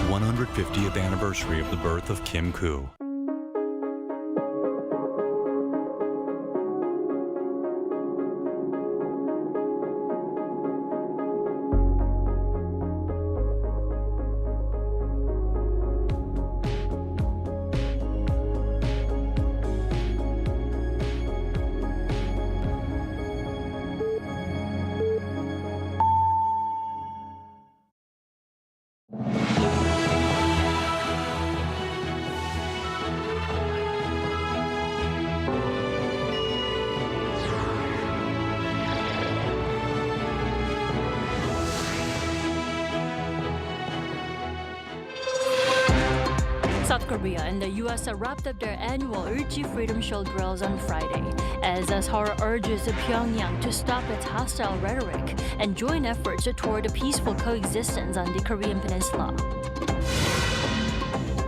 150th anniversary of the birth of Kim Koo. South Korea and the U.S. wrapped up their annual Ulchi Freedom Shield drills on Friday, as Seoul urges Pyongyang to stop its hostile rhetoric and join efforts toward a peaceful coexistence on the Korean peninsula.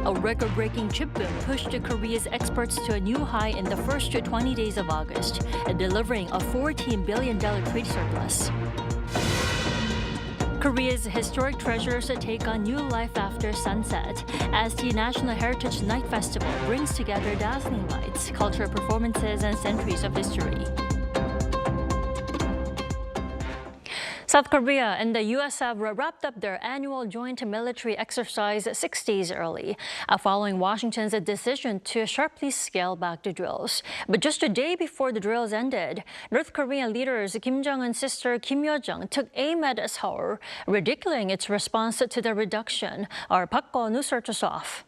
A record-breaking chip boom pushed Korea's exports to a new high in the first 20 days of August, delivering a $14 billion trade surplus. Korea's historic treasures take on new life after sunset as the National Heritage Night Festival brings together dazzling lights, cultural performances, and centuries of history. South Korea and the U.S. have wrapped up their annual joint military exercise 6 days early, following Washington's decision to sharply scale back the drills. But just a day before the drills ended, North Korean leaders Kim Jong-un's sister Kim Yo-jong took aim at Seoul, ridiculing its response to the reduction. Our Park Jung-sung starts us off.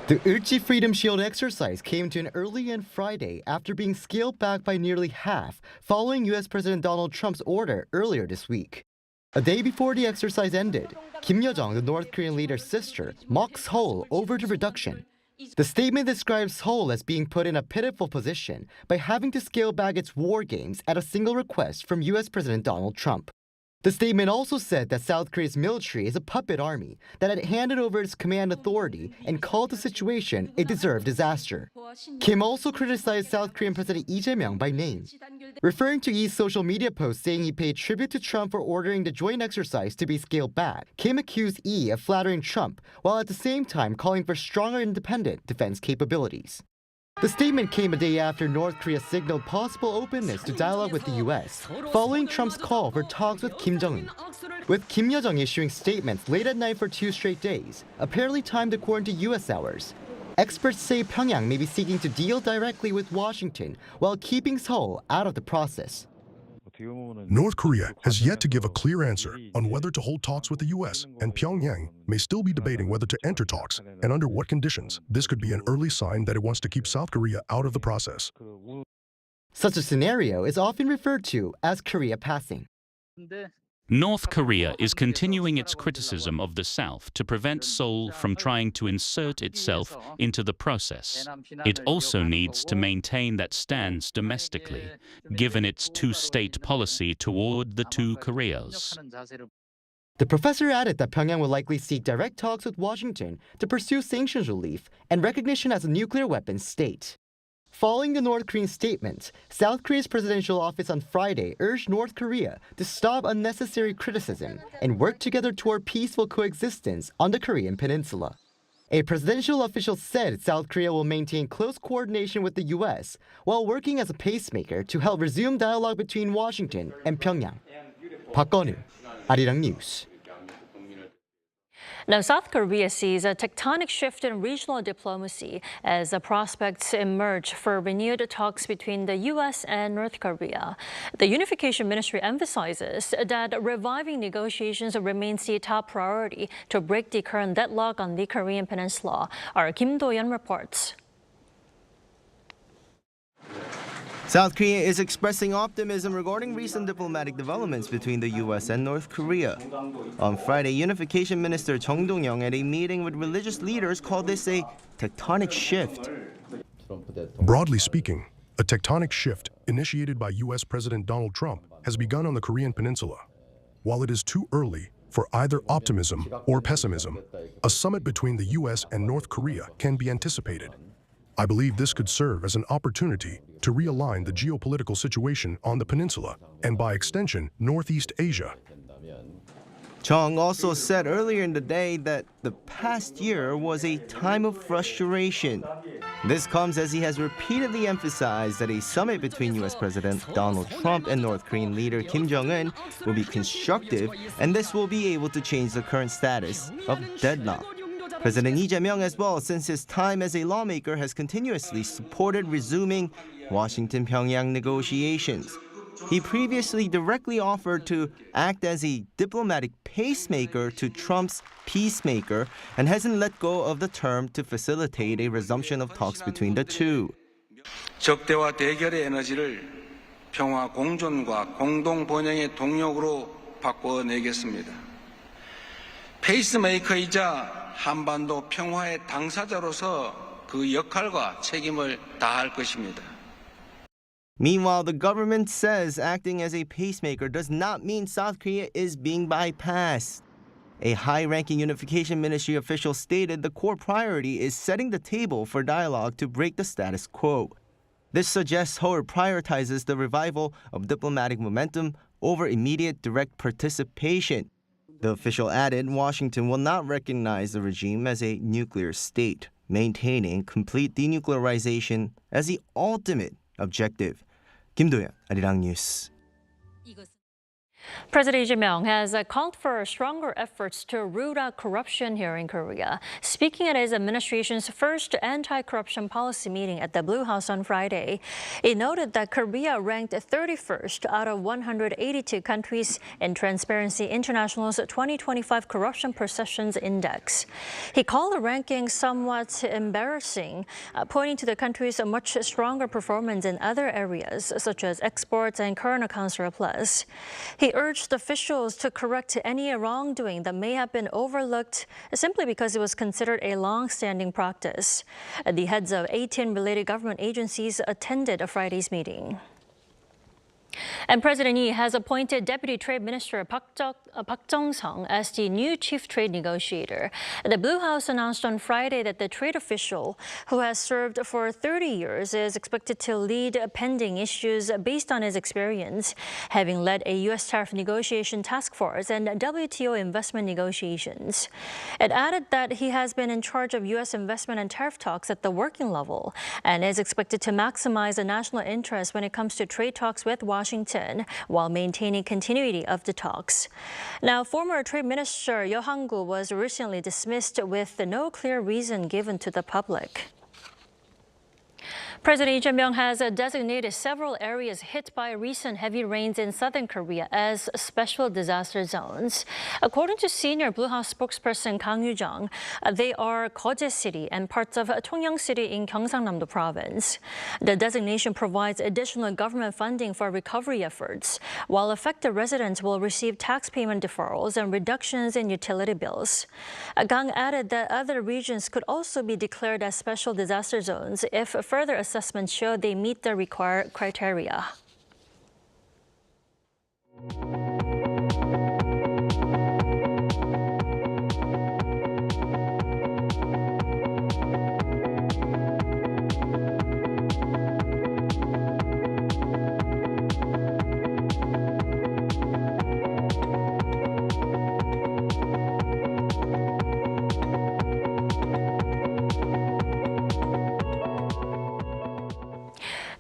The Ulchi Freedom Shield exercise came to an early end Friday after being scaled back by nearly half following U.S. President Donald Trump's order earlier this week. A day before the exercise ended, Kim Yo-jong, the North Korean leader's sister, mocked Seoul over the reduction. The statement describes Seoul as being put in a pitiful position by having to scale back its war games at a single request from U.S. President Donald Trump. The statement also said that South Korea's military is a puppet army that had handed over its command authority and called the situation a deserved disaster. Kim also criticized South Korean President Lee Jae-myung by name. Referring to Lee's social media post saying he paid tribute to Trump for ordering the joint exercise to be scaled back, Kim accused Lee of flattering Trump while at the same time calling for stronger independent defense capabilities. The statement came a day after North Korea signaled possible openness to dialogue with the U.S., following Trump's call for talks with Kim Jong-un. With Kim Yo-jong issuing statements late at night for 2 straight days, apparently timed according to U.S. hours, experts say Pyongyang may be seeking to deal directly with Washington while keeping Seoul out of the process. North Korea has yet to give a clear answer on whether to hold talks with the U.S., and Pyongyang may still be debating whether to enter talks and under what conditions. This could be an early sign that it wants to keep South Korea out of the process. Such a scenario is often referred to as Korea passing. North Korea is continuing its criticism of the South to prevent Seoul from trying to insert itself into the process. It also needs to maintain that stance domestically, given its two-state policy toward the two Koreas. The professor added that Pyongyang will likely seek direct talks with Washington to pursue sanctions relief and recognition as a nuclear weapons state. Following the North Korean statement, South Korea's presidential office on Friday urged North Korea to stop unnecessary criticism and work together toward peaceful coexistence on the Korean peninsula. A presidential official said South Korea will maintain close coordination with the U.S. while working as a pacemaker to help resume dialogue between Washington and Pyongyang. Park Jung-sung, Arirang News. Now, South Korea sees a tectonic shift in regional diplomacy as prospects emerge for renewed talks between the U.S. and North Korea. The Unification Ministry emphasizes that reviving negotiations remains the top priority to break the current deadlock on the Korean peninsula. Our Kim Do-yeon reports. South Korea is expressing optimism regarding recent diplomatic developments between the U.S. and North Korea. On Friday, Unification Minister Chung Dong-young at a meeting with religious leaders called this a tectonic shift. Broadly speaking, a tectonic shift initiated by U.S. President Donald Trump has begun on the Korean peninsula. While it is too early for either optimism or pessimism, a summit between the U.S. and North Korea can be anticipated. I believe this could serve as an opportunity to realign the geopolitical situation on the peninsula and, by extension, Northeast Asia. Chung also said earlier in the day that the past year was a time of frustration. This comes as he has repeatedly emphasized that a summit between U.S. President Donald Trump and North Korean leader Kim Jong-un will be constructive, and this will be able to change the current status of deadlock. President Lee Jae-myung as well, since his time as a lawmaker, has continuously supported resuming Washington-Pyongyang negotiations. He previously directly offered to act as a diplomatic pacemaker to Trump's peacemaker and hasn't let go of the term to facilitate a resumption of talks between the two. 적대와 대결의 에너지를 평화 공존과 공동 번영의 동력으로 바꿔내겠습니다. 페이스메이커이자 한반도 평화의 당사자로서 그 역할과 책임을 다할 것입니다. Meanwhile, the government says acting as a pacemaker does not mean South Korea is being bypassed. A high-ranking Unification Ministry official stated the core priority is setting the table for dialogue to break the status quo. This suggests Seoul prioritizes the revival of diplomatic momentum over immediate direct participation. The official added Washington will not recognize the regime as a nuclear state, maintaining complete denuclearization as the ultimate objective. 김도현, Arirang News. President Lee Jae-myung has called for stronger efforts to root out corruption here in Korea. Speaking at his administration's first anti-corruption policy meeting at the Blue House on Friday, he noted that Korea ranked 31st out of 182 countries in Transparency International's 2025 Corruption Perceptions Index. He called the ranking somewhat embarrassing, pointing to the country's much stronger performance in other areas, such as exports and current account surplus. He urged officials to correct any wrongdoing that may have been overlooked simply because it was considered a long-standing practice. The heads of 18 related government agencies attended Friday's meeting. And President Lee has appointed Deputy Trade Minister Park Jung-sung as the new chief trade negotiator. The Blue House announced on Friday that the trade official, who has served for 30 years, is expected to lead pending issues based on his experience, having led a U.S. tariff negotiation task force and WTO investment negotiations. It added that he has been in charge of U.S. investment and tariff talks at the working level and is expected to maximize the national interest when it comes to trade talks with Washington while maintaining continuity of the talks. Now, former Trade Minister Yo Han-gu was recently dismissed with no clear reason given to the public. President Lee Jae-myung has designated several areas hit by recent heavy rains in southern Korea as special disaster zones. According to senior Blue House spokesperson Kang Yoo-jung, they are Geoje City and parts of Cheongyang City in Gyeongsangnam-do Province. The designation provides additional government funding for recovery efforts, while affected residents will receive tax payment deferrals and reductions in utility bills. Kang added that other regions could also be declared as special disaster zones if further assessments show they meet the required criteria.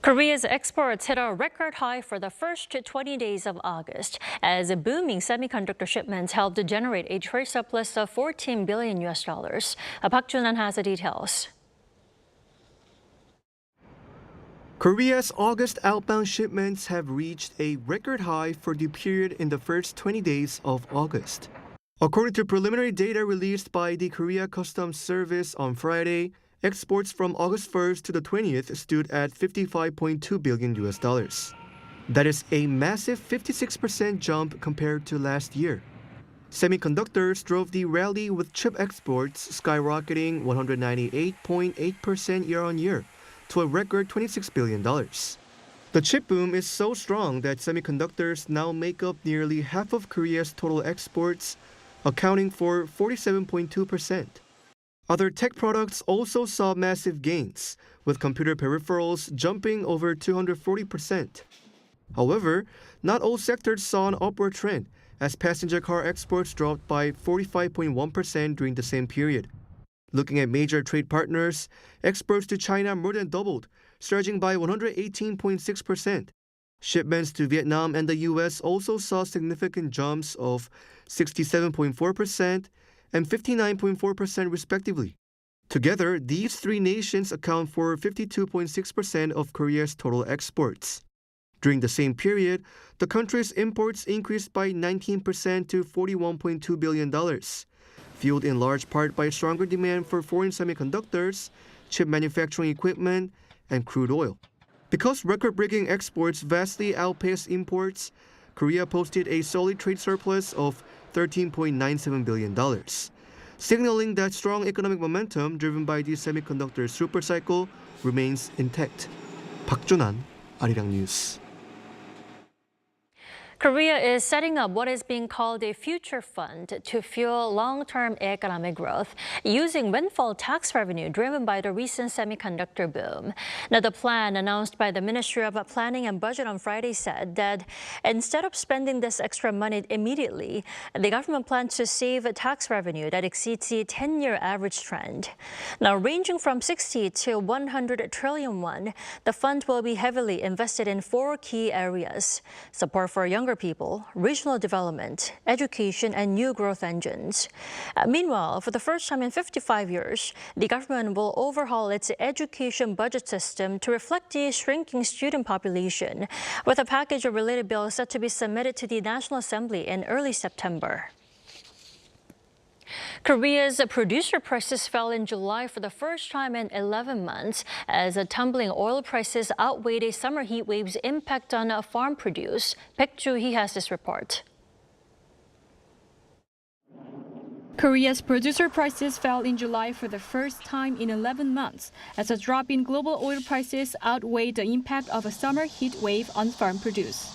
Korea's exports hit a record high for the first 20 days of August, as booming semiconductor shipments helped to generate a trade surplus of $14 billion. Park Jung-sung has the details. Korea's August outbound shipments have reached a record high for the period in the first 20 days of August. According to preliminary data released by the Korea Customs Service on Friday, exports from August 1st to the 20th stood at $55.2 billion. That is a massive 56% jump compared to last year. Semiconductors drove the rally, with chip exports skyrocketing 198.8% year-on-year to a record $26 billion. The chip boom is so strong that semiconductors now make up nearly half of Korea's total exports, accounting for 47.2%. Other tech products also saw massive gains, with computer peripherals jumping over 240%. However, not all sectors saw an upward trend, as passenger car exports dropped by 45.1% during the same period. Looking at major trade partners, exports to China more than doubled, surging by 118.6%. Shipments to Vietnam and the U.S. also saw significant jumps of 67.4% and 59.4% respectively. Together, these three nations account for 52.6% of Korea's total exports. During the same period, the country's imports increased by 19% to $41.2 billion, fueled in large part by stronger demand for foreign semiconductors, chip manufacturing equipment, and crude oil. Because record-breaking exports vastly outpaced imports, Korea posted a solid trade surplus of $13.97 billion, signaling that strong economic momentum driven by the semiconductor supercycle remains intact. Park Jung-sung, Arirang News. Korea is setting up what is being called a future fund to fuel long-term economic growth using windfall tax revenue driven by the recent semiconductor boom. Now, the plan announced by the Ministry of Planning and Budget on Friday said that instead of spending this extra money immediately, the government plans to save a tax revenue that exceeds the 10-year average trend. Now, ranging from 60 to 100 trillion won, the fund will be heavily invested in four key areas: support for younger people, regional development, education, and new growth engines. Meanwhile, for the first time in 55 years, the government will overhaul its education budget system to reflect the shrinking student population, with a package of related bills set to be submitted to the National Assembly in early September. Korea's producer prices fell in July for the first time in 11 months as tumbling oil prices outweighed a summer heat wave's impact on farm produce. Park Joo-hee has this report. Korea's producer prices fell in July for the first time in 11 months as a drop in global oil prices outweighed the impact of a summer heat wave on farm produce.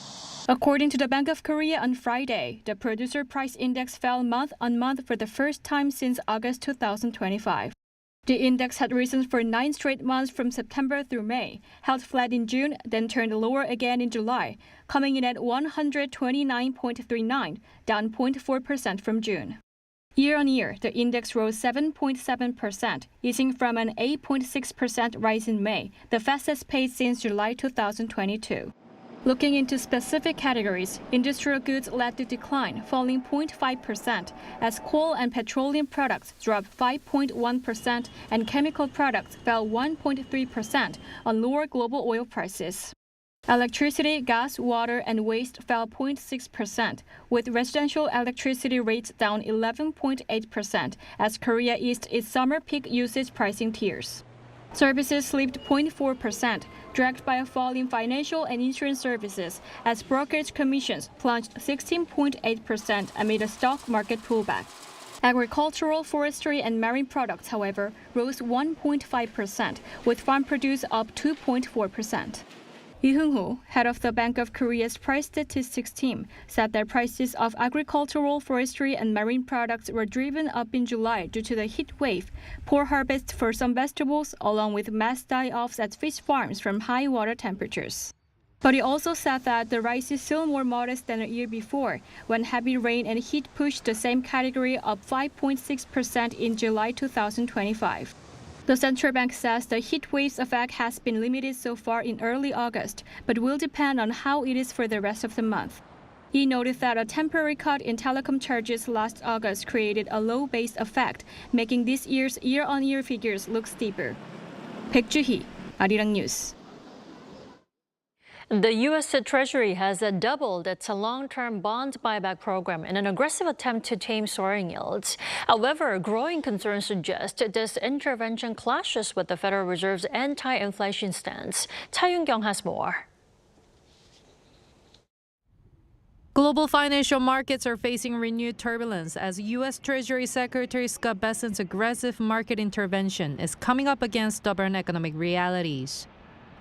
According to the Bank of Korea on Friday, the producer price index fell month-on-month for the first time since August 2025. The index had risen for 9 straight months from September through May, held flat in June, then turned lower again in July, coming in at 129.39, down 0.4% from June. Year-on-year, the index rose 7.7%, easing from an 8.6% rise in May, the fastest pace since July 2022. Looking into specific categories, industrial goods led the decline, falling 0.5%, as coal and petroleum products dropped 5.1% and chemical products fell 1.3% on lower global oil prices. Electricity, gas, water, and waste fell 0.6%, with residential electricity rates down 11.8% as Korea eased its summer peak usage pricing tiers. Services slipped 0.4%, dragged by a fall in financial and insurance services as brokerage commissions plunged 16.8% amid a stock market pullback. Agricultural, forestry, and marine products, however, rose 1.5%, with farm produce up 2.4%. Lee Hyung-ho, head of the Bank of Korea's price statistics team, said that prices of agricultural, forestry, and marine products were driven up in July due to the heat wave, poor harvest for some vegetables, along with mass die-offs at fish farms from high water temperatures. But he also said that the rise is still more modest than a year before, when heavy rain and heat pushed the same category up 5.6% in July 2025. The central bank says the heat wave's effect has been limited so far in early August, but will depend on how it is for the rest of the month. He noted that a temporary cut in telecom charges last August created a low base effect, making this year's year-on-year figures look steeper. Park Joo-hee, Arirang News. The U.S. Treasury has doubled its long-term bond buyback program in an aggressive attempt to tame soaring yields. However, growing concerns suggest this intervention clashes with the Federal Reserve's anti-inflation stance. Cha Yoon-kyung has more. Global financial markets are facing renewed turbulence as U.S. Treasury Secretary Scott Bessent's aggressive market intervention is coming up against stubborn economic realities.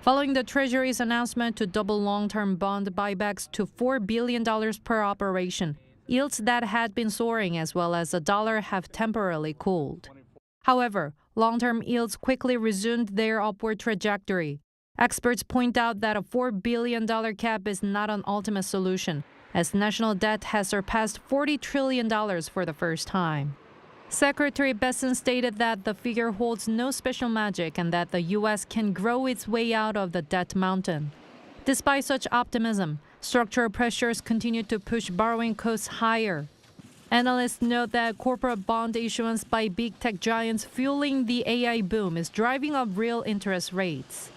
Following the Treasury's announcement to double long-term bond buybacks to $4 billion per operation, yields that had been soaring as well as the dollar have temporarily cooled. However, long-term yields quickly resumed their upward trajectory. Experts point out that a $4 billion cap is not an ultimate solution, as national debt has surpassed $40 trillion for the first time. Secretary Besson stated that the figure holds no special magic and that the U.S. can grow its way out of the debt mountain. Despite such optimism, structural pressures continue to push borrowing costs higher. Analysts note that corporate bond issuance by big tech giants fueling the AI boom is driving up real interest rates.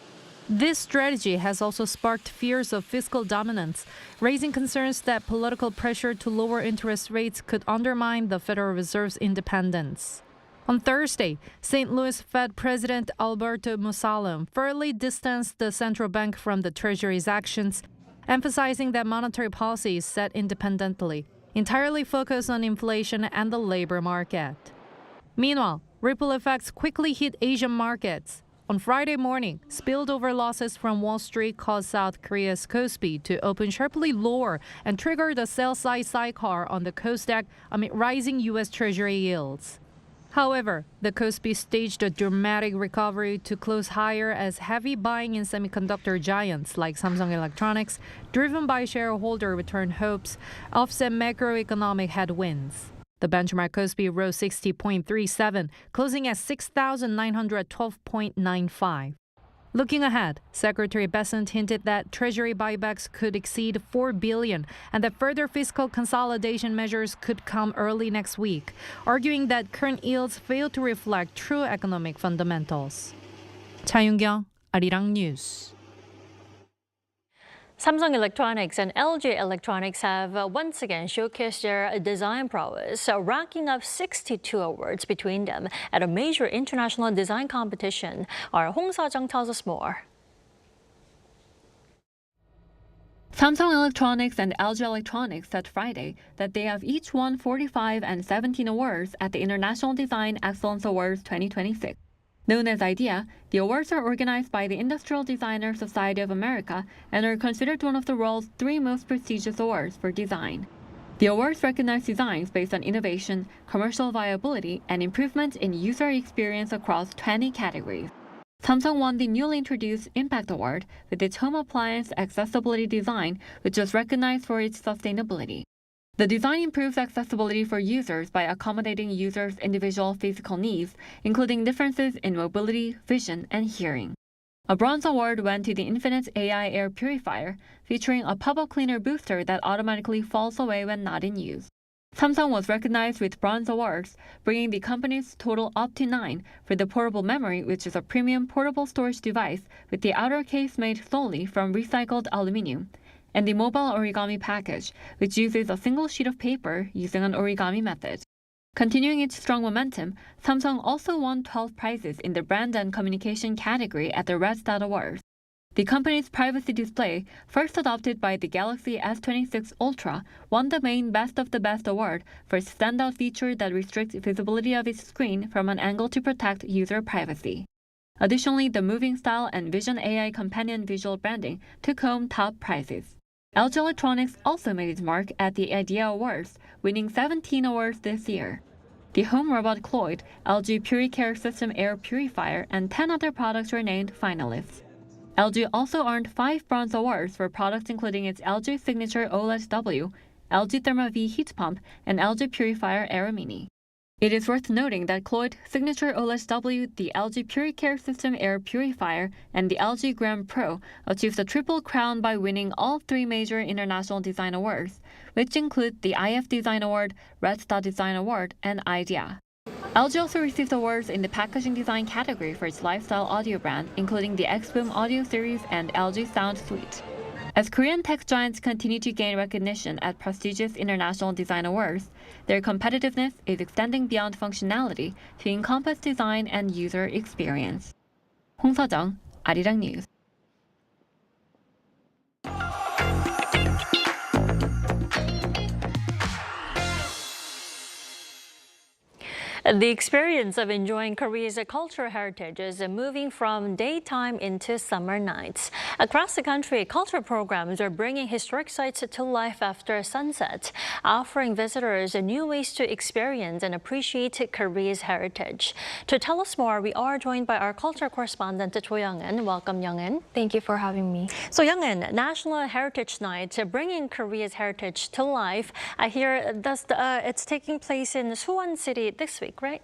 This strategy has also sparked fears of fiscal dominance, raising concerns that political pressure to lower interest rates could undermine the Federal Reserve's independence. On Thursday, St. Louis Fed President Alberto Musalem firmly distanced the central bank from the Treasury's actions, emphasizing that monetary policy is set independently, entirely focused on inflation and the labor market. Meanwhile, ripple effects quickly hit Asian markets. On Friday morning, spilled-over losses from Wall Street caused South Korea's KOSPI to open sharply lower and triggered a sell-side sidecar on the KOSDAQ amid rising U.S. Treasury yields. However, the KOSPI staged a dramatic recovery to close higher as heavy buying in semiconductor giants like Samsung Electronics, driven by shareholder return hopes, offset macroeconomic headwinds. The benchmark KOSPI rose 60.37, closing at 6,912.95. Looking ahead, Secretary Besson hinted that Treasury buybacks could exceed $4 billion and that further fiscal consolidation measures could come early next week, arguing that current yields fail to reflect true economic fundamentals. 차윤경, Arirang News. Samsung Electronics and LG Electronics have once again showcased their design prowess, racking up 62 awards between them at a major international design competition. Our Hong Sa-jung tells us more. Samsung Electronics and LG Electronics said Friday that they have each won 45 and 17 awards at the International Design Excellence Awards 2026. Known as IDEA, the awards are organized by the Industrial Designer Society of America and are considered one of the world's 3 most prestigious awards for design. The awards recognize designs based on innovation, commercial viability, and improvement in user experience across 20 categories. Samsung won the newly introduced Impact Award with its home appliance accessibility design, which was recognized for its sustainability. The design improves accessibility for users by accommodating users' individual physical needs, including differences in mobility, vision, and hearing. A bronze award went to the Infinite AI air purifier, featuring a pop-up cleaner booster that automatically falls away when not in use. Samsung was recognized with bronze awards, bringing the company's total up to 9 for the portable memory, which is a premium portable storage device with the outer case made solely from recycled aluminum, and the mobile origami package, which uses a single sheet of paper using an origami method. Continuing its strong momentum, Samsung also won 12 prizes in the brand and communication category at the Red Dot Awards. The company's privacy display, first adopted by the Galaxy S26 Ultra, won the main Best of the Best award for its standout feature that restricts visibility of its screen from an angle to protect user privacy. Additionally, the Moving Style and Vision AI companion visual branding took home top prizes. LG Electronics also made its mark at the IDEA Awards, winning 17 awards this year. The home robot Cloyd, LG PuriCare System Air Purifier, and 10 other products were named finalists. LG also earned 5 bronze awards for products including its LG Signature OLED W, LG Therma V heat pump, and LG Purifier Aero Mini. It is worth noting that Cloyd, Signature OLED W, the LG PuriCare System Air Purifier, and the LG Gram Pro achieved a triple crown by winning all 3 major international design awards, which include the IF Design Award, Red Dot Design Award, and IDEA. LG also received awards in the packaging design category for its lifestyle audio brand, including the X-Boom Audio Series and LG Sound Suite. As Korean tech giants continue to gain recognition at prestigious international design awards, their competitiveness is extending beyond functionality to encompass design and user experience. Hong Sa-jung, Arirang News. The experience of enjoying Korea's cultural heritage is moving from daytime into summer nights. Across the country, cultural programs are bringing historic sites to life after sunset, offering visitors new ways to experience and appreciate Korea's heritage. To tell us more, we are joined by our culture correspondent, Cho Young-in. Welcome, Young-in. Thank you for having me. So, Young-in, National Heritage Night, bringing Korea's heritage to life. I hear it's taking place in Suwon City this week, right?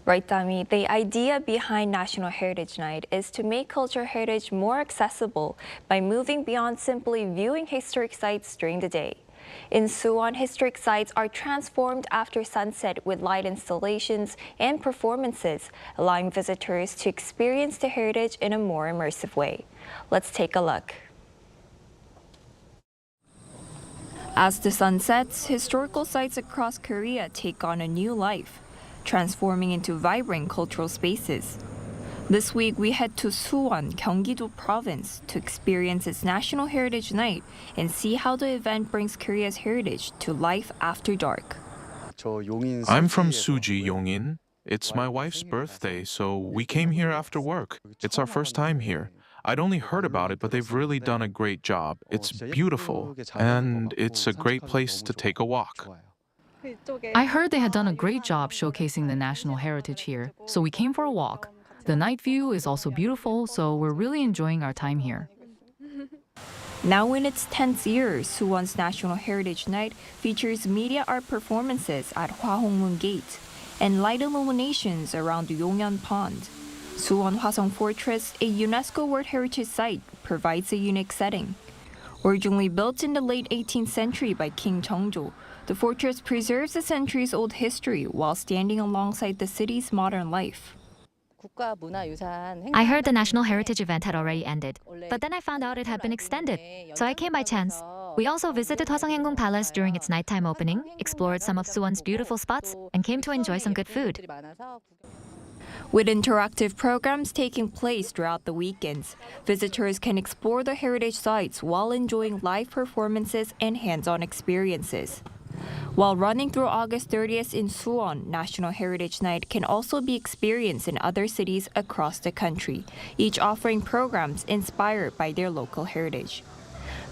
Right, Dami. The idea behind National Heritage Night is to make cultural heritage more accessible by moving beyond simply viewing historic sites during the day. In Suwon, historic sites are transformed after sunset with light installations and performances, allowing visitors to experience the heritage in a more immersive way. Let's take a look. As the sun sets, historical sites across Korea take on a new life, transforming into vibrant cultural spaces. This week, we head to Suwon, Gyeonggi-do Province to experience its National Heritage Night and see how the event brings Korea's heritage to life after dark. I'm from Suji, Yongin. It's my wife's birthday, so we came here after work. It's our first time here. I'd only heard about it, but they've really done a great job. It's beautiful, and it's a great place to take a walk. I heard they had done a great job showcasing the national heritage here, so we came for a walk. The night view is also beautiful, so we're really enjoying our time here. Now in its 10th year, Suwon's National Heritage Night features media art performances at Hwahongmun Gate and light illuminations around the Yongyeon Pond. Suwon Hwasong Fortress, a UNESCO World Heritage Site, provides a unique setting. Originally built in the late 18th century by King Jeongjo, the fortress preserves a centuries-old history while standing alongside the city's modern life. I heard the National Heritage event had already ended, but then I found out it had been extended, so I came by chance. We also visited Hwasong Palace during its nighttime opening, explored some of Suwon's beautiful spots, and came to enjoy some good food. With interactive programs taking place throughout the weekends, visitors can explore the heritage sites while enjoying live performances and hands-on experiences. While running through August 30th in Suwon, National Heritage Night can also be experienced in other cities across the country, each offering programs inspired by their local heritage.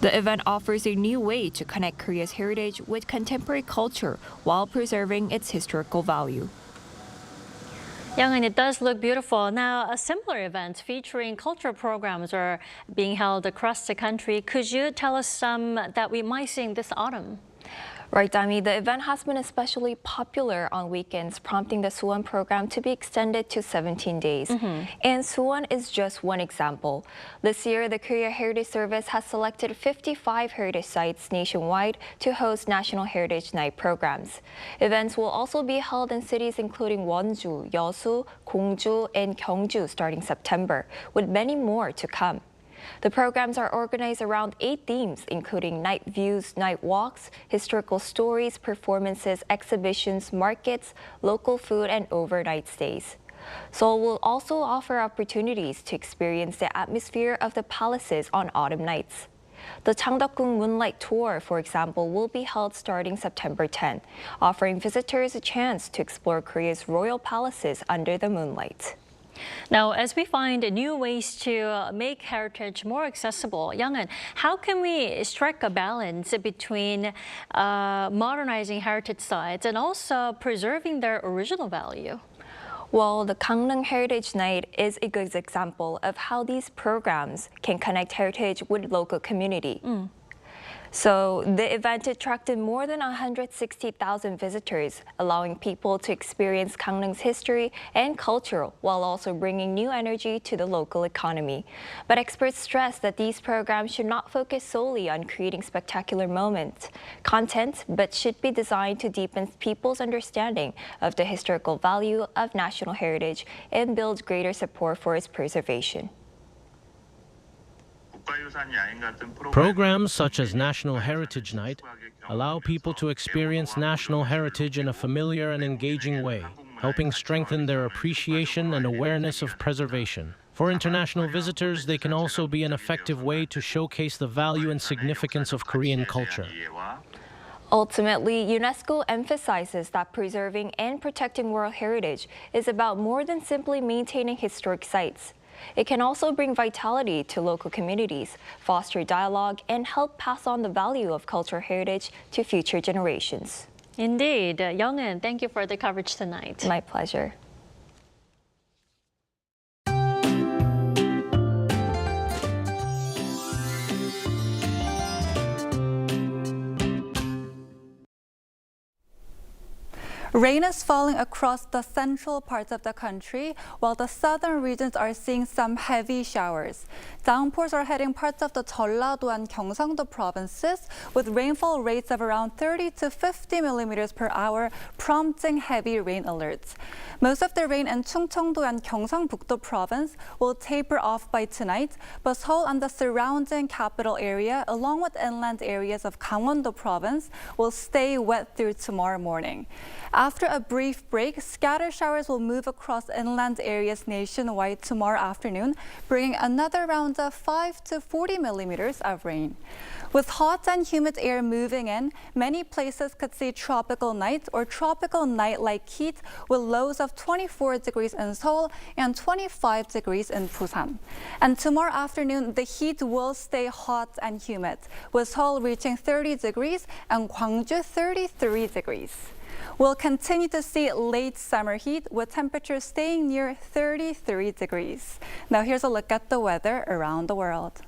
The event offers a new way to connect Korea's heritage with contemporary culture while preserving its historical value. Young-in, it does look beautiful. Now, a similar event featuring cultural programs are being held across the country. Could you tell us some that we might see this autumn? Right, Dami. The event has been especially popular on weekends, prompting the Suwon program to be extended to 17 days. And Suwon is just one example. This year, the Korea Heritage Service has selected 55 heritage sites nationwide to host National Heritage Night programs. Events will also be held in cities including Wonju, Yeosu, Gongju, and Gyeongju starting September, with many more to come. The programs are organized around 8 themes, including night views, night walks, historical stories, performances, exhibitions, markets, local food, and overnight stays. Seoul will also offer opportunities to experience the atmosphere of the palaces on autumn nights. The Changdeokgung Moonlight Tour, for example, will be held starting September 10, offering visitors a chance to explore Korea's royal palaces under the moonlight. Now, as we find new ways to make heritage more accessible, Young-in, how can we strike a balance between modernizing heritage sites and also preserving their original value? Well, the Gangneung Heritage Night is a good example of how these programs can connect heritage with local community. So the event attracted more than 160,000 visitors, allowing people to experience Gangneung's history and culture while also bringing new energy to the local economy. But experts stress that these programs should not focus solely on creating spectacular content, but should be designed to deepen people's understanding of the historical value of national heritage and build greater support for its preservation. Programs such as National Heritage Night allow people to experience national heritage in a familiar and engaging way, helping strengthen their appreciation and awareness of preservation. For international visitors, they can also be an effective way to showcase the value and significance of Korean culture. Ultimately, UNESCO emphasizes that preserving and protecting world heritage is about more than simply maintaining historic sites. It can also bring vitality to local communities, foster dialogue, and help pass on the value of cultural heritage to future generations. Indeed. Young-in, thank you for the coverage tonight. My pleasure. Rain is falling across the central parts of the country, while the southern regions are seeing some heavy showers. Downpours are hitting parts of the Jeollado and Gyeongsang-do provinces, with rainfall rates of around 30 to 50 millimeters per hour, prompting heavy rain alerts. Most of the rain in Chungcheongdo and Gyeongsangbuk-do province will taper off by tonight, but Seoul and the surrounding capital area, along with inland areas of Gangwon-do province, will stay wet through tomorrow morning. After a brief break, scattered showers will move across inland areas nationwide tomorrow afternoon, bringing another round of 5 to 40 millimeters of rain. With hot and humid air moving in, many places could see tropical night or tropical night-like heat with lows of 24 degrees in Seoul and 25 degrees in Busan. And tomorrow afternoon, the heat will stay hot and humid, with Seoul reaching 30 degrees and Gwangju 33 degrees. We'll continue to see late summer heat with temperatures staying near 33 degrees. Now here's a look at the weather around the world.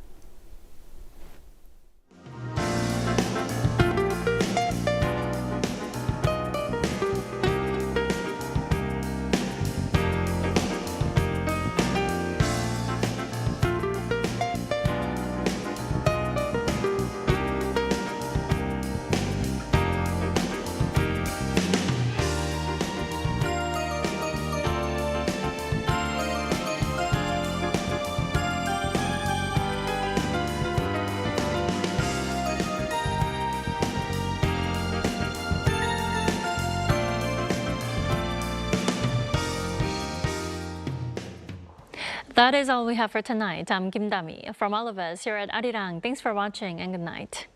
That is all we have for tonight. I'm Kim Dami. From all of us here at Arirang, thanks for watching and good night.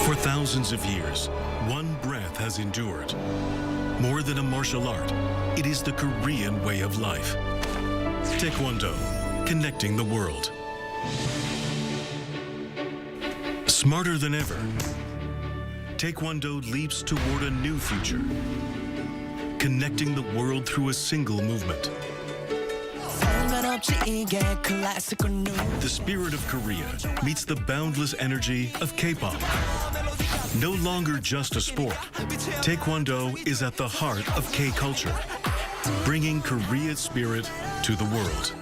For thousands of years, one breath has endured. More than a martial art, it is the Korean way of life. Taekwondo, connecting the world. Smarter than ever, Taekwondo leaps toward a new future, connecting the world through a single movement. The spirit of Korea meets the boundless energy of K-pop. No longer just a sport, Taekwondo is at the heart of K-culture, bringing Korea's spirit to the world.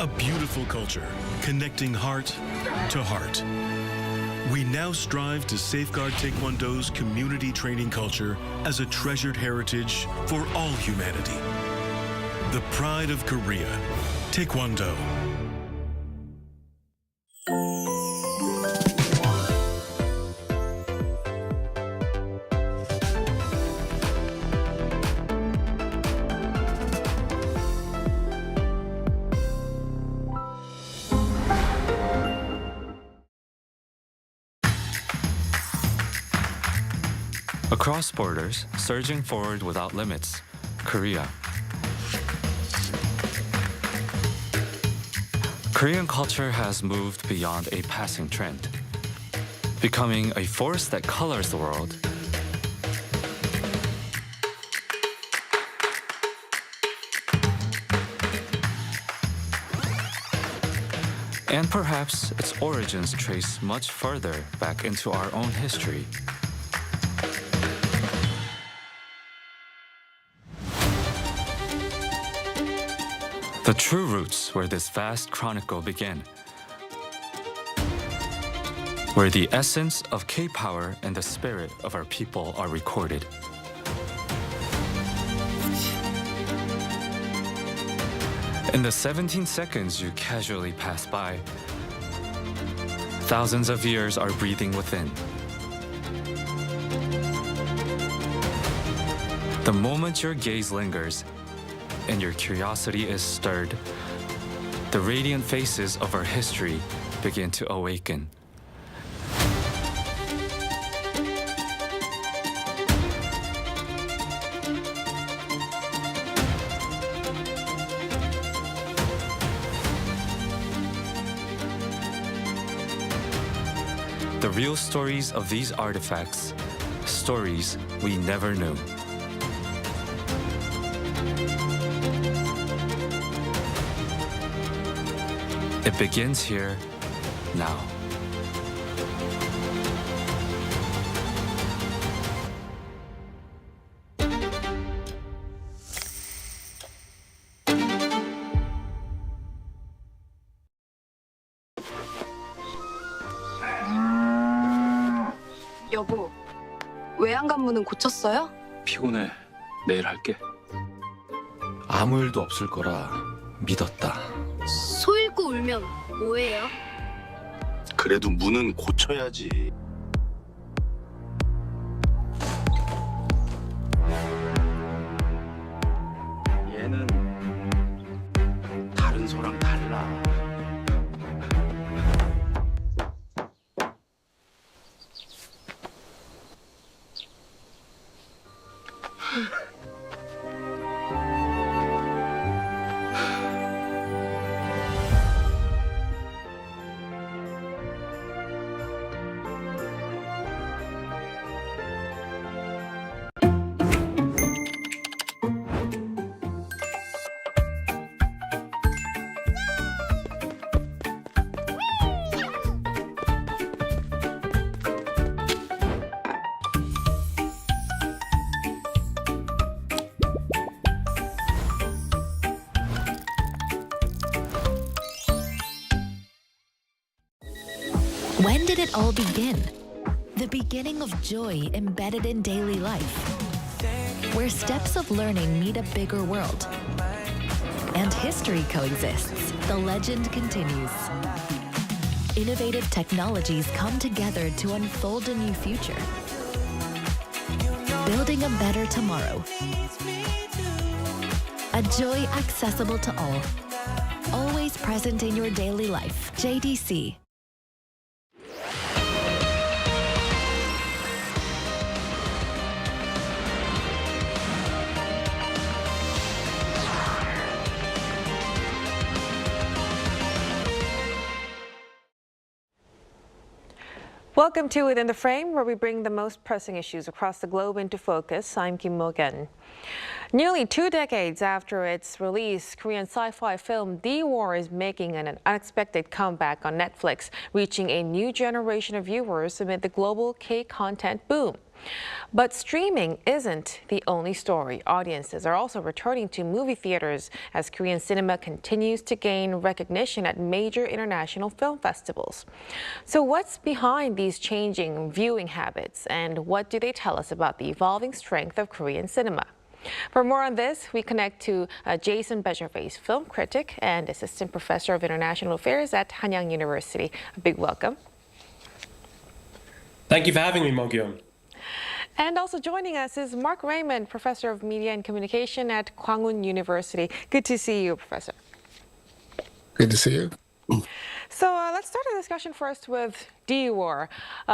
A beautiful culture, connecting heart to heart. We now strive to safeguard Taekwondo's community training culture as a treasured heritage for all humanity. The pride of Korea, Taekwondo. Across borders, surging forward without limits, Korea. Korean culture has moved beyond a passing trend, becoming a force that colors the world. And perhaps its origins trace much further back into our own history. The true roots where this vast chronicle begin, where the essence of K-power and the spirit of our people are recorded. In the 17 seconds you casually pass by, thousands of years are breathing within. The moment your gaze lingers and your curiosity is stirred, the radiant faces of our history begin to awaken. The real stories of these artifacts, stories we never knew. It begins here, now. 여보, 외양간문은 고쳤어요? 피곤해. 내일 할게. 아무 일도 없을 거라 믿었다. 소 잃고 울면 뭐예요? 그래도 문은 고쳐야지. 얘는 다른 소랑 달라. When did it all begin? The beginning of joy embedded in daily life, where steps of learning meet a bigger world, and history coexists. The legend continues. Innovative technologies come together to unfold a new future, building a better tomorrow. A joy accessible to all, always present in your daily life. JDC. Welcome to Within the Frame, where we bring the most pressing issues across the globe into focus. I'm Kim Mo-gen. Nearly 2 decades after its release, Korean sci-fi film The War is making an unexpected comeback on Netflix, reaching a new generation of viewers amid the global K-content boom. But streaming isn't the only story. Audiences are also returning to movie theaters as Korean cinema continues to gain recognition at major international film festivals. So what's behind these changing viewing habits, and what do they tell us about the evolving strength of Korean cinema? For more on this, we connect to Jason Bejervaise, film critic and assistant professor of international affairs at Hanyang University. A big welcome. Thank you for having me, Mo-gyun. And also joining us is Mark Raymond, professor of media and communication at Kwangwon University. Good to see you, Professor. Good to see you. So let's start the discussion first with The War.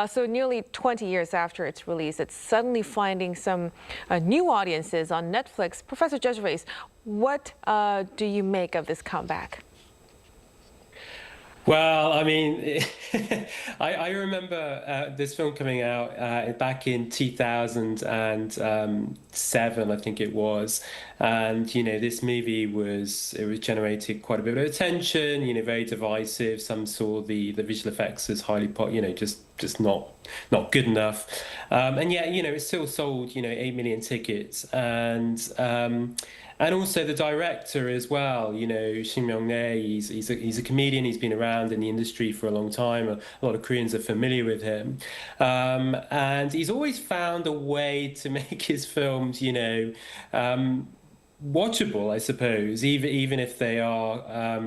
So nearly 20 years after its release, it's suddenly finding some new audiences on Netflix. Professor Bejervaise, what do you make of this comeback? Well, I mean, I remember this film coming out back in 2007, I think it was. And, you know, this movie was generated quite a bit of attention, you know, very divisive. Some saw the visual effects as highly, just not good enough. And yet, you know, it still sold, you know, 8 million tickets. And also the director as well, you know, Shin Myung-nae, he's a comedian, he's been around in the industry for a long time. A lot of Koreans are familiar with him. And he's always found a way to make his films, you know, watchable, I suppose, even if they are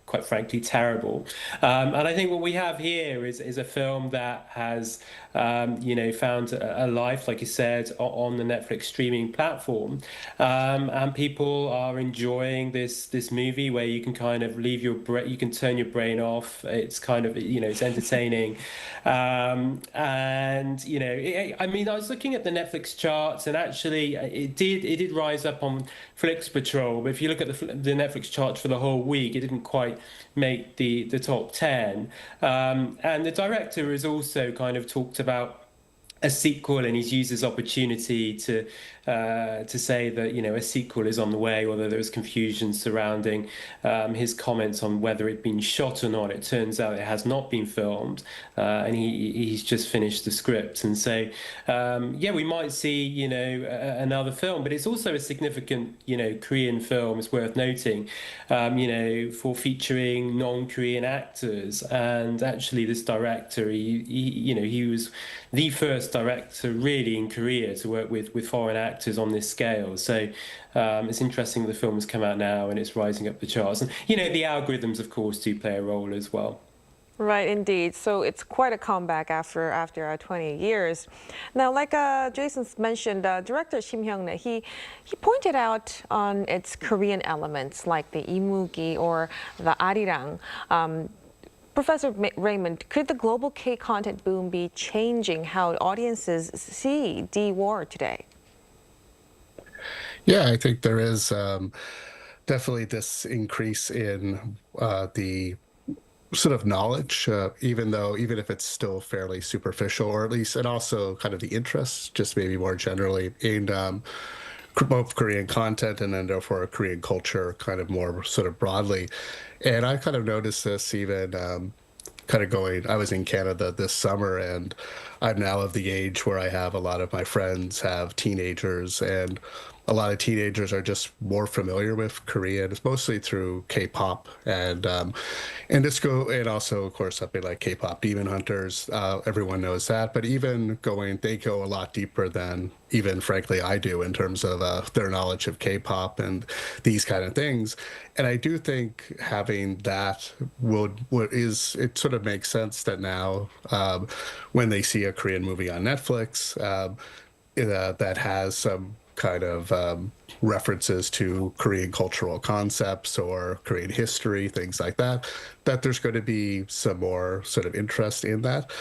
quite frankly, terrible. And I think what we have here is a film that has, found a life, like you said, on the Netflix streaming platform. And people are enjoying this movie where you can kind of you can turn your brain off. It's kind of, it's entertaining. I was looking at the Netflix charts, and actually it did rise up on Flix Patrol, but if you look at the Netflix charts for the whole week, it didn't quite make the top 10. And the director has also kind of talked about a sequel, and he's used this opportunity to say that a sequel is on the way, although there was confusion surrounding his comments on whether it'd been shot or not. It turns out it has not been filmed, and he's just finished the script. And so we might see another film, but it's also a significant Korean film. It's worth noting, for featuring non-Korean actors. And actually, this director, he was the first director really in Korea to work with foreign actors on this scale. So it's interesting that the film has come out now and it's rising up the charts. And the algorithms, of course, do play a role as well. Right, indeed. So it's quite a comeback after 20 years. Now, like Jason mentioned, director Kim Hyung-nae, he pointed out on its Korean elements like the imugi or the Arirang. Professor Raymond, could the global K-content boom be changing how audiences see D-War today? Yeah, I think there is definitely this increase in the sort of knowledge, even if it's still fairly superficial, or at least, and also kind of the interest, just maybe more generally in both Korean content and then therefore Korean culture kind of more sort of broadly. And I kind of noticed this even I was in Canada this summer, and I'm now of the age where I have a lot of my friends have teenagers, and a lot of teenagers are just more familiar with Korea. It's mostly through K-pop and disco, and also, of course, something like K-pop Demon Hunters. Everyone knows that, but they go a lot deeper than even, frankly, I do in terms of their knowledge of K-pop and these kind of things. And I do think having that it sort of makes sense that now when they see a Korean movie on Netflix that has some kind of references to Korean cultural concepts or Korean history, things like that, that there's going to be some more sort of interest in that,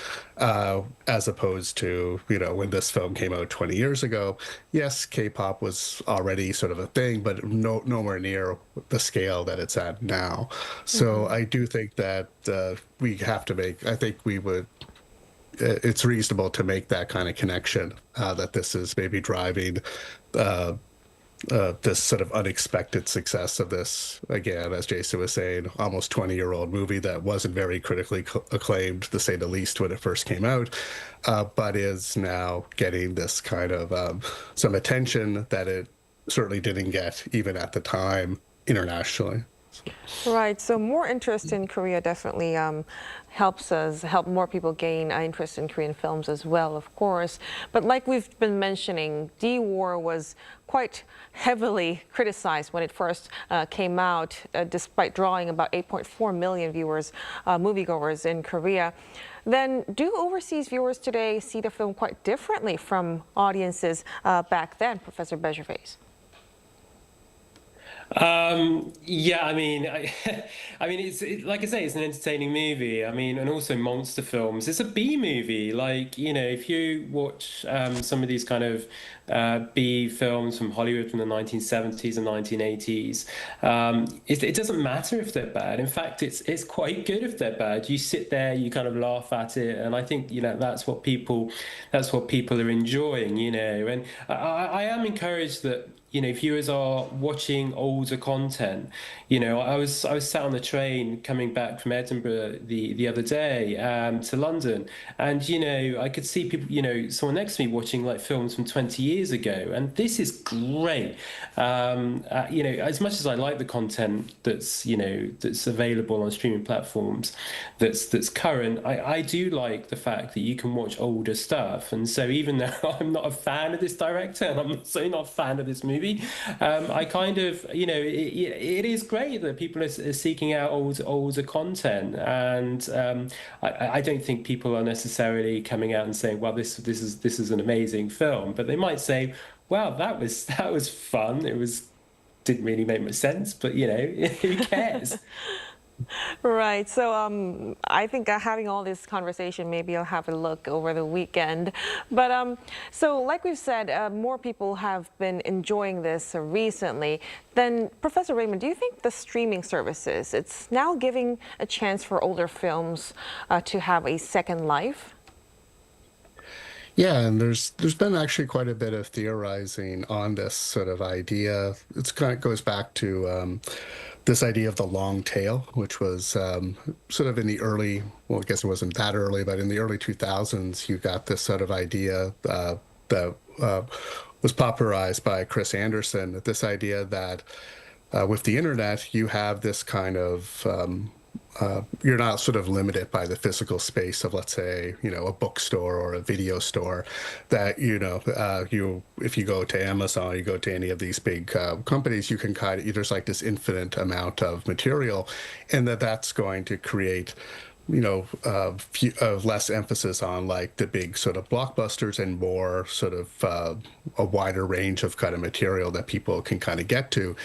as opposed to, when this film came out 20 years ago. Yes, K-pop was already sort of a thing, but nowhere near the scale that it's at now. So I do think that it's reasonable to make that kind of connection, that this is maybe driving this sort of unexpected success of this, again, as Jason was saying, almost 20-year-old movie that wasn't very critically acclaimed, to say the least, when it first came out, but is now getting this kind of some attention that it certainly didn't get even at the time internationally. Right, so more interest in Korea definitely help more people gain interest in Korean films as well, of course. But like we've been mentioning, D-War was quite heavily criticized when it first came out, despite drawing about 8.4 million moviegoers in Korea. Then do overseas viewers today see the film quite differently from audiences back then, Professor Bejervaise? It's like I say, it's an entertaining movie. And also monster films. It's a B movie. If you watch some of these kind of B films from Hollywood from the 1970s and 1980s, it doesn't matter if they're bad. In fact, it's quite good if they're bad. You sit there, you kind of laugh at it, and I think that's what people are enjoying. And I am encouraged that viewers are watching older content. I was sat on the train coming back from Edinburgh the other day to London, and I could see people, someone next to me watching like films from 20 years ago, and this is great. As much as I like the content that's available on streaming platforms, that's current, I do like the fact that you can watch older stuff. And so even though I'm not a fan of this director, and I'm also not a fan of this movie, maybe. I kind of, it is great that people are seeking out older content, and I don't think people are necessarily coming out and saying, well, this is an amazing film, but they might say, wow, that was fun. Didn't really make much sense, but who cares? Right. So I think having all this conversation, maybe I'll have a look over the weekend. But so like we've said, more people have been enjoying this recently. Then, Professor Raymond, do you think the streaming services, it's now giving a chance for older films to have a second life? Yeah, and there's been actually quite a bit of theorizing on this sort of idea. It's kind of goes back to this idea of the long tail, which was sort of in the early, well, I guess it wasn't that early, but in the early 2000s, you got this sort of idea that was popularized by Chris Anderson, this idea that with the internet, you have this kind of you're not sort of limited by the physical space of, let's say, a bookstore or a video store, that, if you go to Amazon, you go to any of these big companies, you can there's like this infinite amount of material, and that's going to create less emphasis on like the big sort of blockbusters and more sort of a wider range of kind of material that people can kind of get to.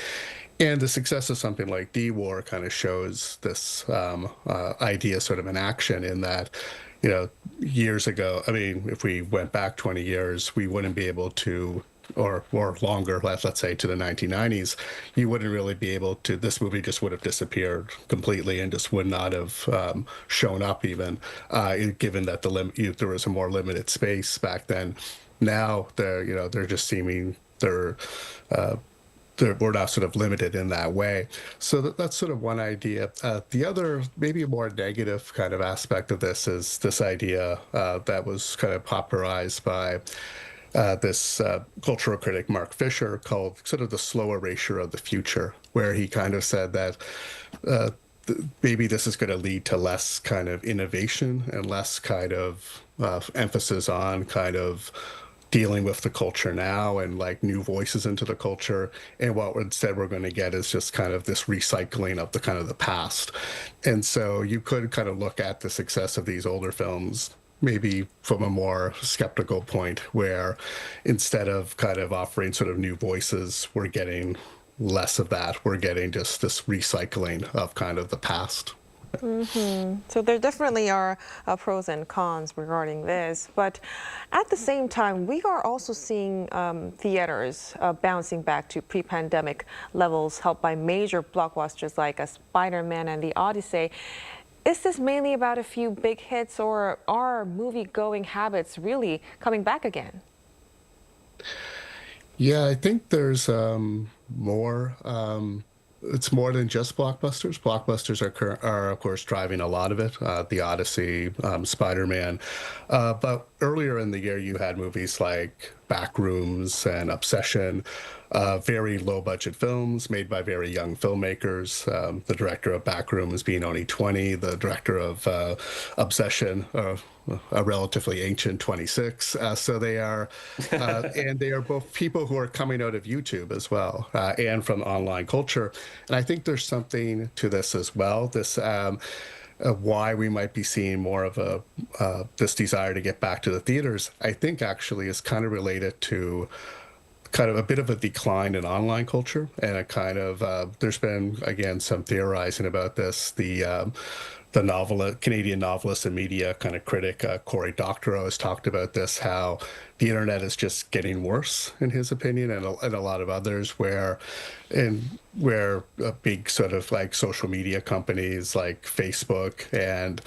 And the success of something like D-War kind of shows this idea sort of in action, in that, years ago, I mean, if we went back 20 years, we wouldn't be able to, or longer, let's say to the 1990s, you wouldn't really be able to, this movie just would have disappeared completely and just would not have shown up even, given that there was a more limited space back then. Now, they're just seeming, we're not sort of limited in that way. So that's sort of one idea. The other, maybe a more negative kind of aspect of this is this idea that was kind of popularized by this cultural critic, Mark Fisher, called sort of the slow erasure of the future, where he kind of said that maybe this is going to lead to less kind of innovation and less kind of emphasis on kind of dealing with the culture now and like new voices into the culture. And what instead we're going to get is just kind of this recycling of the kind of the past. And so you could kind of look at the success of these older films maybe from a more skeptical point, where instead of kind of offering sort of new voices, we're getting less of that. We're getting just this recycling of kind of the past. So there definitely are pros and cons regarding this, but at the same time, we are also seeing theaters bouncing back to pre-pandemic levels, helped by major blockbusters like Spider-Man and The Odyssey. Is this mainly about a few big hits, or are movie-going habits really coming back again? Yeah, I think there's more. It's more than just blockbusters. Blockbusters are of course driving a lot of it. The Odyssey, Spider-Man, but earlier in the year you had movies like Backrooms and Obsession, very low-budget films made by very young filmmakers. The director of Backrooms being only 20, the director of Obsession, a relatively ancient 26. So they are, and they are both people who are coming out of YouTube as well, and from online culture. And I think there's something to this as well. This why we might be seeing more of this desire to get back to the theaters, I think actually is kind of related to kind of a bit of a decline in online culture, and a kind of there's been again some theorizing about this. The Canadian novelist and media kind of critic Cory Doctorow has talked about this, how the internet is just getting worse in his opinion, and a lot of others, where big sort of like social media companies like Facebook and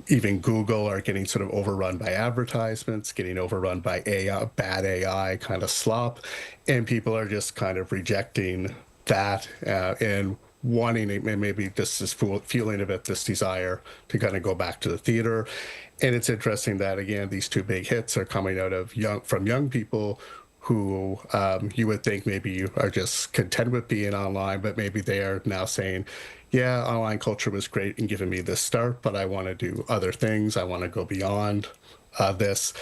even Google are getting sort of overrun by advertisements, getting overrun by AI, bad AI kind of slop, and people are just kind of rejecting that and wanting it, maybe this feeling of it, this desire to kind of go back to the theater. And it's interesting that again these two big hits are coming out of young people who you would think maybe are just content with being online, but maybe they are now saying, yeah, online culture was great in giving me this start, but I want to do other things. I want to go beyond this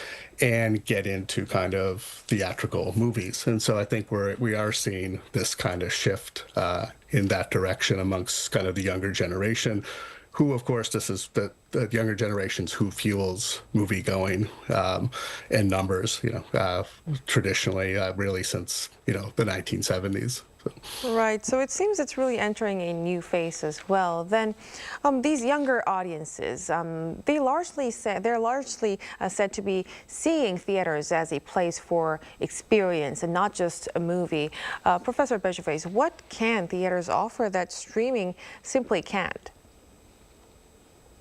and get into kind of theatrical movies. And so I think we are seeing this kind of shift in that direction amongst kind of the younger generation, who, of course, this is the younger generations who fuels movie going in numbers, traditionally, really since, the 1970s. Right. So it seems it's really entering a new phase as well. Then these younger audiences, they're largely said to be seeing theaters as a place for experience and not just a movie. Professor Bergervais, what can theaters offer that streaming simply can't?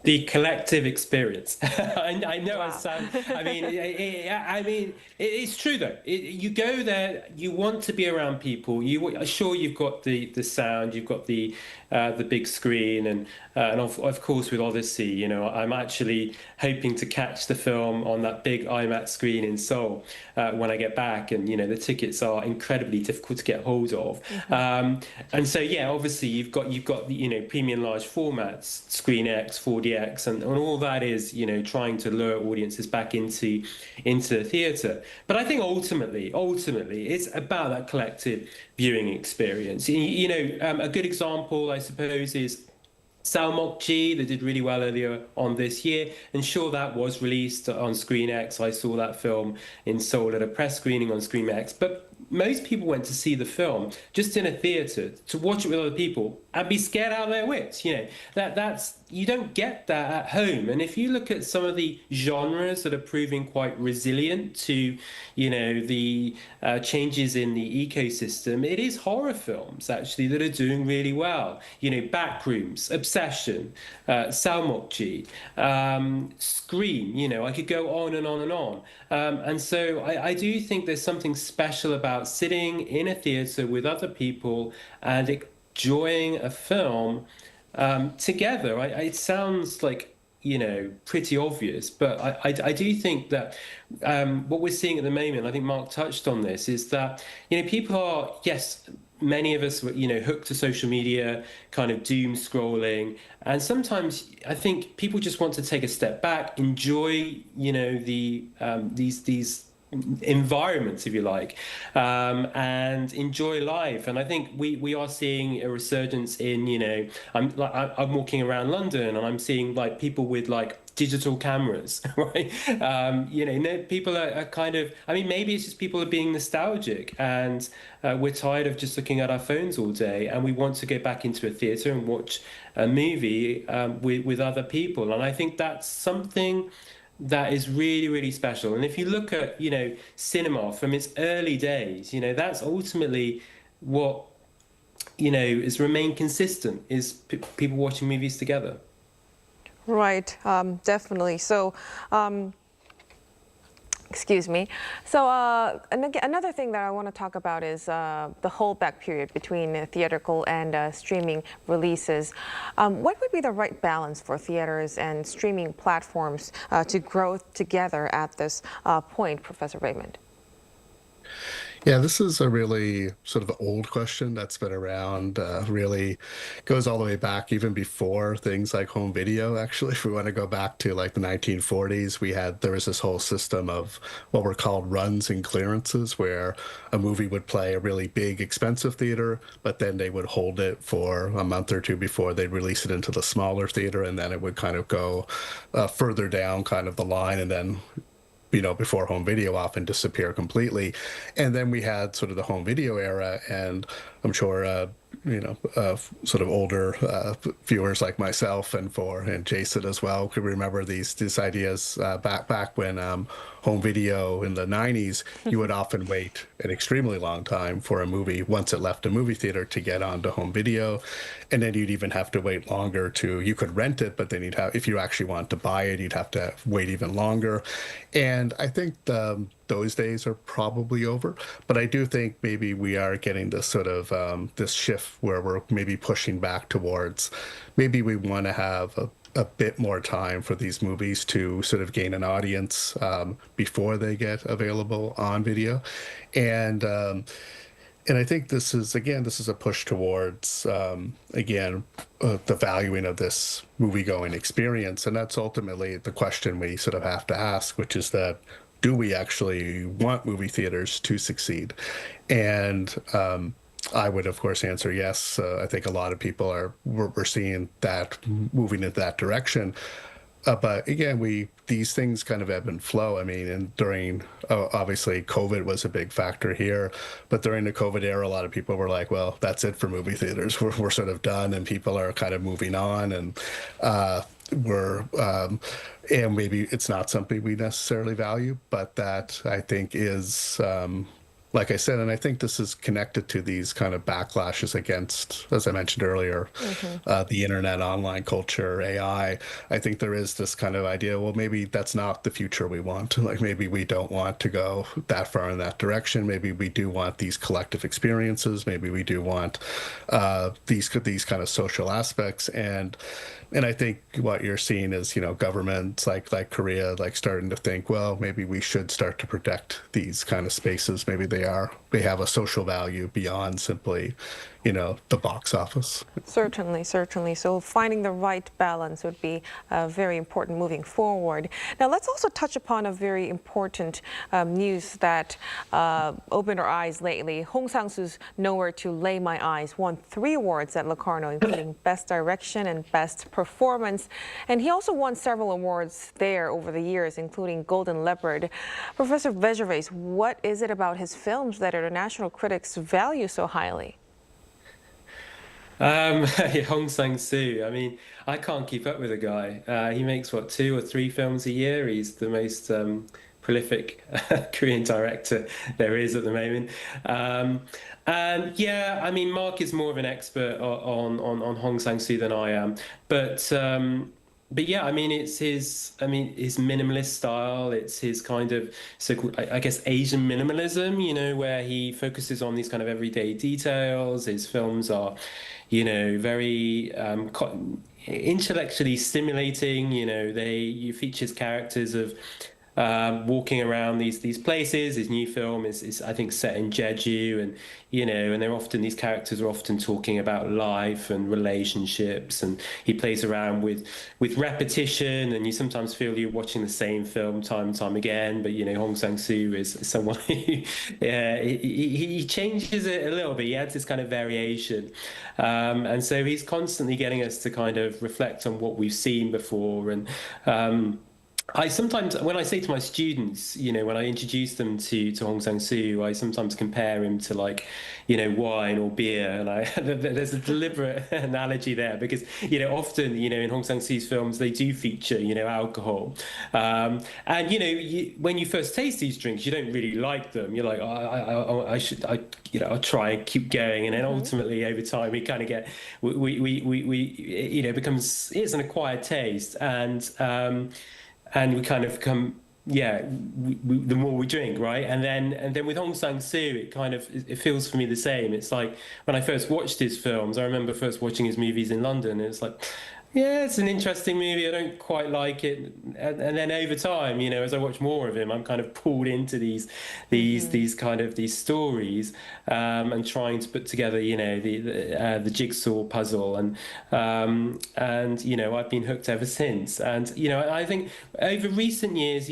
The collective experience. I know I sound. I mean, it's true though. You go there, you want to be around people. Sure, you've got the sound, you've got the big screen, and of course with Odyssey, I'm actually hoping to catch the film on that big IMAX screen in Seoul when I get back, and the tickets are incredibly difficult to get hold of. And so yeah, obviously you've got the premium large formats, Screen X, 4DX, and all that is trying to lure audiences back into the theatre. But I think ultimately it's about that collective viewing experience. A good example, I suppose, is Salmokji, that did really well earlier on this year, and sure, that was released on Screen X. I saw that film in Seoul at a press screening on Screen X, but most people went to see the film just in a theatre to watch it with other people and be scared out of their wits. That's you don't get that at home. And if you look at some of the genres that are proving quite resilient to the changes in the ecosystem, it is horror films actually that are doing really well. Backrooms, Obsession, Salmokji, Scream. I could go on and on and on. And so I do think there's something special about sitting in a theatre with other people and enjoying a film together. It sounds like pretty obvious, but I do think that what we're seeing at the moment, I think Mark touched on this, is that people are, yes, many of us hooked to social media, kind of doom scrolling, and sometimes I think people just want to take a step back, enjoy these environments, if you like, and enjoy life. And I think we are seeing a resurgence in I'm walking around London and I'm seeing people with digital cameras, right? People are kind of, maybe it's just people are being nostalgic, and we're tired of just looking at our phones all day, and we want to go back into a theatre and watch a movie with other people. And I think that's something that is really, really special. And if you look at, cinema from its early days, that's ultimately what, has remained consistent, is people watching movies together. Right, definitely. So, excuse me. So another thing that I want to talk about is the holdback period between theatrical and streaming releases. What would be the right balance for theaters and streaming platforms to grow together at this point, Professor Raymond? Yeah, this is a really sort of old question that's been around, really goes all the way back even before things like home video, actually. If we want to go back to the 1940s, there was this whole system of what were called runs and clearances, where a movie would play a really big, expensive theater, but then they would hold it for a month or two before they'd release it into the smaller theater, and then it would kind of go further down kind of the line, and then before home video often disappear completely. And then we had sort of the home video era, and I'm sure sort of older viewers like myself and Jason as well could remember these ideas back when home video in the 90s, you would often wait an extremely long time for a movie once it left a movie theater to get onto home video. And then you'd even have to wait longer you could rent it, but then if you actually wanted to buy it, you'd have to wait even longer. And I think those days are probably over, but I do think maybe we are getting this sort of this shift where we're maybe pushing back towards maybe we want to have a bit more time for these movies to sort of gain an audience before they get available on video. And I think this is a push towards, the valuing of this movie-going experience. And that's ultimately the question we sort of have to ask, which is that, do we actually want movie theaters to succeed? And I would, of course, answer yes. I think a lot of people we're seeing that moving in that direction. But again, these things kind of ebb and flow. I mean, and during, obviously, COVID was a big factor here. But during the COVID era, a lot of people were like, well, that's it for movie theaters. We're sort of done, and people are kind of moving on. And and maybe it's not something we necessarily value, but that I think is, like I said, and I think this is connected to these kind of backlashes against, as I mentioned earlier, the internet, online culture, AI. I think there is this kind of idea, well, maybe that's not the future we want. Like, maybe we don't want to go that far in that direction. Maybe we do want these collective experiences. Maybe we do want these kind of social aspects. And I think what you're seeing is, governments like Korea, starting to think, well, maybe we should start to protect these kind of spaces. Maybe they have a social value beyond simply, the box office. Certainly. So finding the right balance would be very important moving forward. Now, let's also touch upon a very important news that opened our eyes lately. Hong Sang-soo's Nowhere to Lay My Eyes won 3 awards at Locarno, including Best Direction and Best Performance. And he also won several awards there over the years, including Golden Leopard. Professor Vegeres, what is it about his films that international critics value so highly? Hong Sang-soo. I mean, I can't keep up with the guy. He makes, 2 or 3 films a year. He's the most prolific Korean director there is at the moment. And yeah, I mean, Mark is more of an expert on Hong Sang-soo than I am. But yeah, I mean, it's his minimalist style. It's his kind of so-called, I guess, Asian minimalism, where he focuses on these kind of everyday details. His films are, very intellectually stimulating. He features characters of walking around these places. His new film is I think set in Jeju, and and these characters are often talking about life and relationships, and he plays around with repetition, and you sometimes feel you're watching the same film time and time again. But Hong Sang-soo is someone who he changes it a little bit. He adds this kind of variation, and so he's constantly getting us to kind of reflect on what we've seen before. And I sometimes, when I say to my students, when I introduce them to Hong Sang-soo, I sometimes compare him to wine or beer, and there's a deliberate analogy there because often in Hong Sang-soo's films they do feature alcohol, and when you first taste these drinks you don't really like them. You're like, I'll try and keep going, and then ultimately over time we kind of get becomes it's an acquired taste, and we kind of come, the more we drink, right? And then with Hong Sang-soo, it feels for me the same. It's like when I first watched his films, I remember first watching his movies in London. It's like, yeah, it's an interesting movie. I don't quite like it. And then over time, as I watch more of him, I'm kind of pulled into these stories, and trying to put together, the jigsaw puzzle, and I've been hooked ever since. And I think over recent years,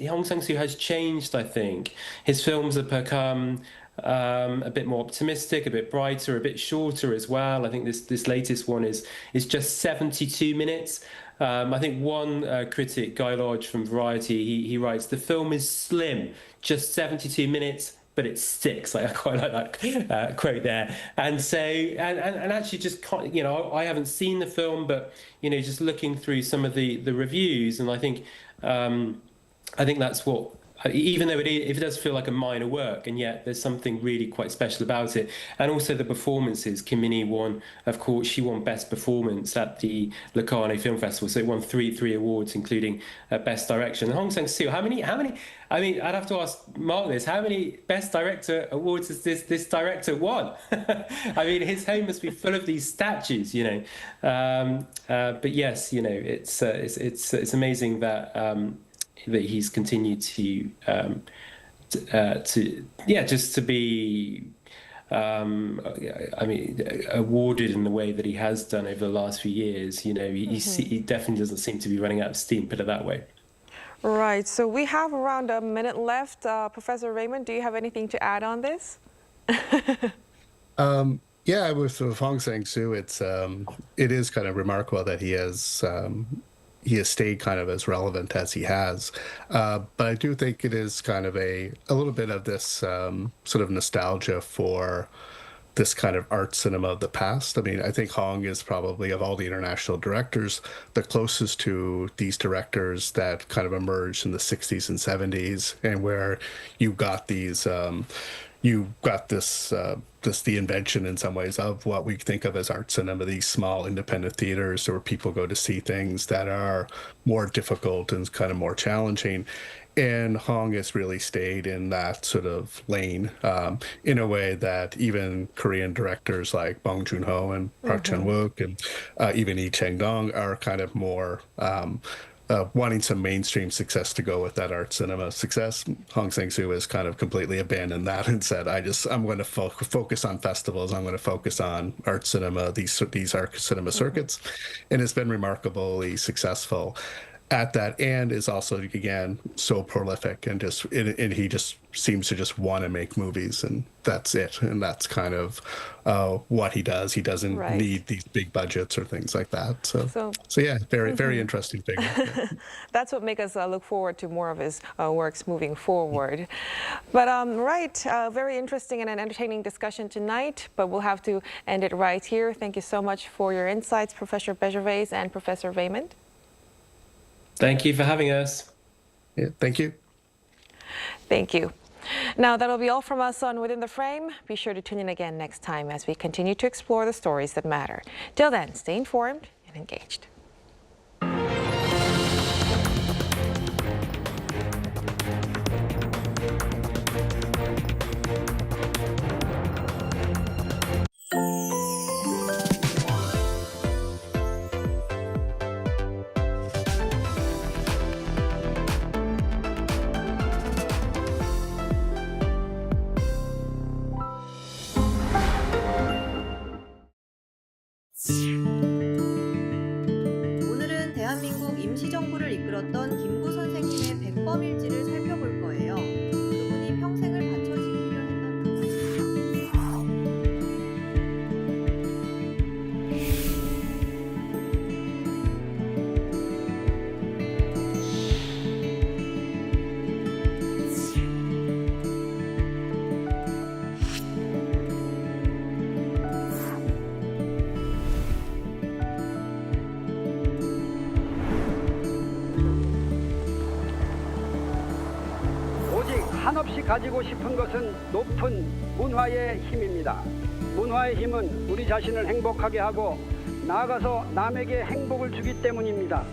Hong Sang-soo has changed. I think his films have become a bit more optimistic, a bit brighter, a bit shorter as well. I think this latest one is just 72 minutes. I think one critic, Guy Lodge from Variety, he writes, the film is slim, just 72 minutes, but it sticks. I quite like that quote there. And so, and actually just, I haven't seen the film, but, just looking through some of the reviews, and I think that's what even though if it does feel like a minor work, and yet there's something really quite special about it. And also the performances. Kim Min-hee won, of course, she won Best Performance at the Locarno Film Festival, so it won three awards, including Best Direction. And Hong Sang-soo, how many? I mean, I'd have to ask Mark this. How many Best Director awards has this director won? I mean, his home must be full of these statues, you know. But yes, you know, it's amazing that that he's continued to just to be I mean, awarded in the way that he has done over the last few years. You know, he definitely doesn't seem to be running out of steam, put it that way. Right, so we have around a minute left. Professor Raymond, do you have anything to add on this? Yeah, with Hong Sang-soo, it is kind of remarkable that he has stayed kind of as relevant as he has. But I do think it is kind of a little bit of this sort of nostalgia for this kind of art cinema of the past. I mean, I think Hong is probably, of all the international directors, the closest to these directors that kind of emerged in the 60s and 70s, and where you got these, the invention in some ways of what we think of as art cinema, these small independent theaters where people go to see things that are more difficult and kind of more challenging. And Hong has really stayed in that sort of lane in a way that even Korean directors like Bong Joon-ho and Park Chan-wook and even Lee Chang-dong are kind of more wanting some mainstream success to go with that art cinema success. Hong Sang-soo has kind of completely abandoned that and said, I'm going to focus on festivals. I'm going to focus on art cinema, these art cinema circuits. And it's been remarkably successful at that, and is also, again, so prolific, and he just seems to just want to make movies, and that's it. And that's kind of what he does. He doesn't need these big budgets or things like that. So yeah, very interesting figure. Yeah. That's what makes us look forward to more of his works moving forward. But very interesting and an entertaining discussion tonight, but we'll have to end it right here. Thank you so much for your insights, Professor Begervais and Professor Raymond. Thank you for having us. Yeah, thank you. Thank you. Now, that'll be all from us on Within the Frame. Be sure to tune in again next time as we continue to explore the stories that matter. Till then, stay informed and engaged. 오늘은 대한민국 임시정부를 이끌었던 김구 선생님의 백범일지를 살펴볼 거예요. 그분이 평생을 바쳐지키려 한없이 가지고 싶은 것은 높은 문화의 힘입니다. 문화의 힘은 우리 자신을 행복하게 하고 나아가서 남에게 행복을 주기 때문입니다.